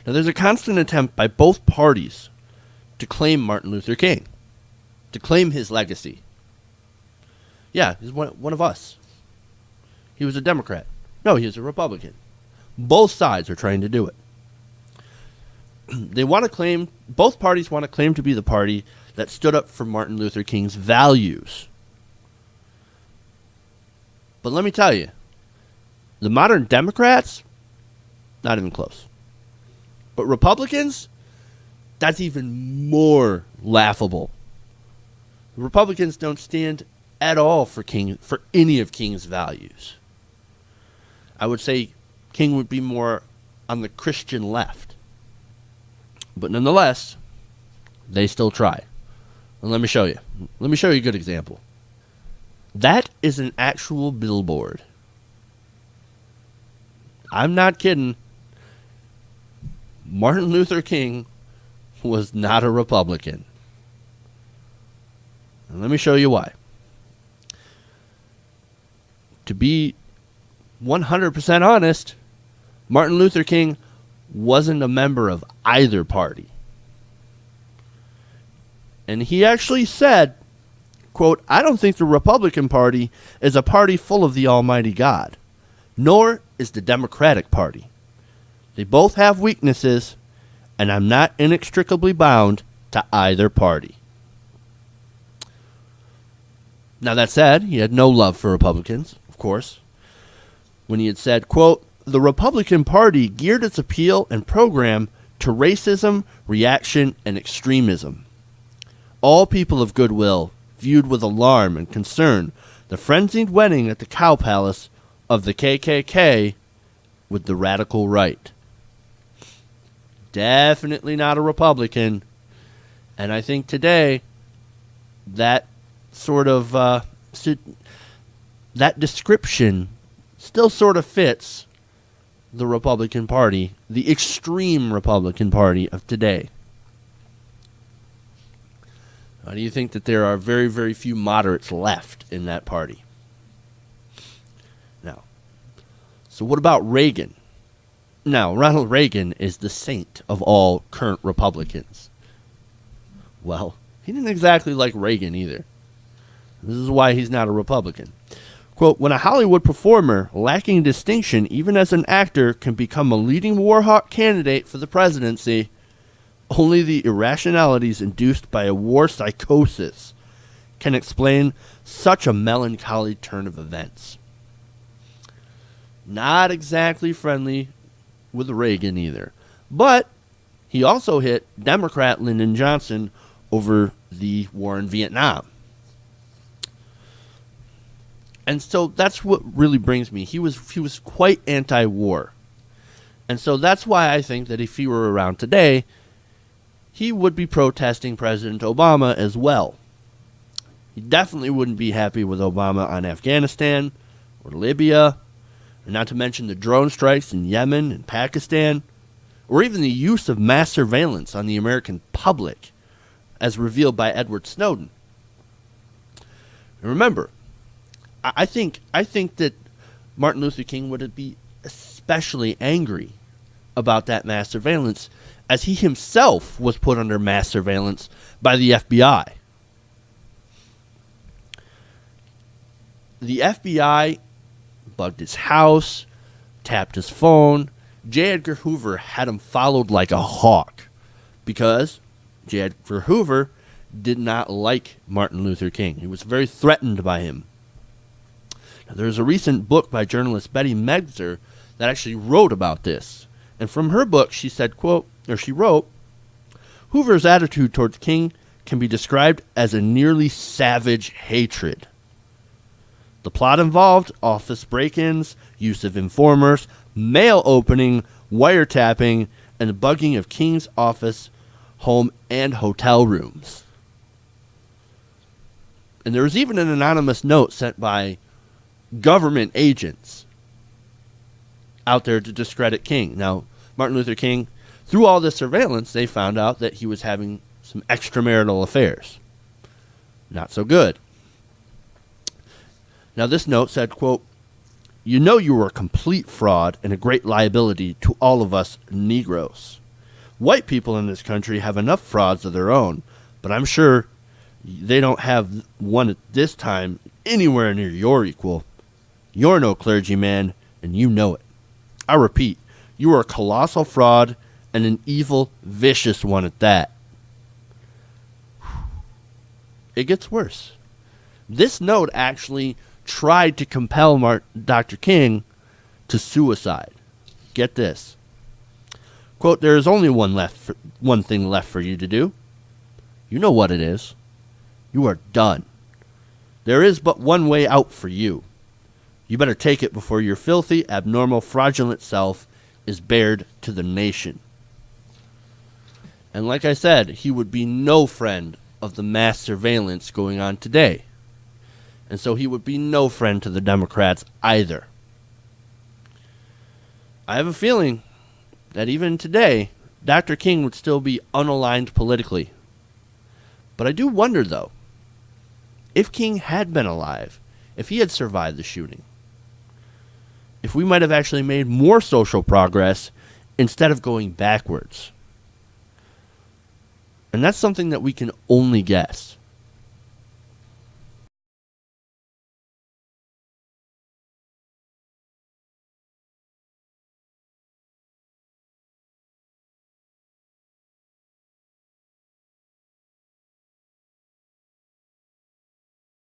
Now, there's a constant attempt by both parties to claim Martin Luther King, to claim his legacy. Yeah, he's one of us. He was a Democrat. No, he was a Republican. Both sides are trying to do it. They want to claim, both parties want to claim to be the party that stood up for Martin Luther King's values. But let me tell you, the modern Democrats, not even close. But Republicans, that's even more laughable. The Republicans don't stand at all for any of King's values. I would say King would be more on the Christian left. But nonetheless, they still try. And let me show you. Let me show you a good example. That is an actual billboard. I'm not kidding. Martin Luther King was not a Republican. And let me show you why. To be 100% honest, Martin Luther King wasn't a member of either party. And he actually said, quote, "I don't think the Republican Party is a party full of the Almighty God, nor is the Democratic Party. They both have weaknesses, and I'm not inextricably bound to either party." Now, that said, he had no love for Republicans, of course, when he had said, quote, "The Republican Party geared its appeal and program to racism, reaction, and extremism. All people of goodwill viewed with alarm and concern the frenzied wedding at the Cow Palace of the KKK with the radical right." Definitely not a Republican. And I think today that sort of that description still sort of fits the Republican Party, the extreme Republican Party of today. Do you think that there are very, very few moderates left in that party? Now, so what about Reagan? Now, Ronald Reagan is the saint of all current Republicans. Well, he didn't exactly like Reagan either. This is why he's not a Republican. Quote, "When a Hollywood performer lacking distinction, even as an actor, can become a leading war hawk candidate for the presidency, only the irrationalities induced by a war psychosis can explain such a melancholy turn of events." Not exactly friendly with Reagan either. But he also hit Democrat Lyndon Johnson over the war in Vietnam. And so that's what really brings me. He was quite anti-war. And so that's why I think that if he were around today, he would be protesting President Obama as well. He definitely wouldn't be happy with Obama on Afghanistan or Libya, and not to mention the drone strikes in Yemen and Pakistan, or even the use of mass surveillance on the American public, as revealed by Edward Snowden. And remember, I think that Martin Luther King would be especially angry about that mass surveillance, as he himself was put under mass surveillance by the FBI. The FBI bugged his house, tapped his phone. J. Edgar Hoover had him followed like a hawk because J. Edgar Hoover did not like Martin Luther King. He was very threatened by him. Now, there's a recent book by journalist Betty Megzer that actually wrote about this. And from her book, she said, quote, or she wrote, "Hoover's attitude towards King can be described as a nearly savage hatred. The plot involved office break-ins, use of informers, mail opening, wiretapping, and the bugging of King's office, home, and hotel rooms." And there was even an anonymous note sent by government agents out there to discredit King. Now, Martin Luther King, through all this surveillance, they found out that he was having some extramarital affairs. Not so good. Now, this note said, quote, "You know you were a complete fraud and a great liability to all of us Negroes. White people in this country have enough frauds of their own, but I'm sure they don't have one at this time anywhere near your equal. You're no clergyman, and you know it. I repeat, you are a colossal fraud and an evil, vicious one at that. It gets worse. This note actually tried to compel Dr. King to suicide. Get this. Quote, there is only one thing left for you to do. You know what it is. You are done. There is but one way out for you. You better take it before your filthy, abnormal, fraudulent self is bared to the nation. And like I said, he would be no friend of the mass surveillance going on today. And so he would be no friend to the Democrats either. I have a feeling that even today, Dr. King would still be unaligned politically. But I do wonder, though, if King had been alive, if he had survived the shooting, if we might have actually made more social progress instead of going backwards. And that's something that we can only guess.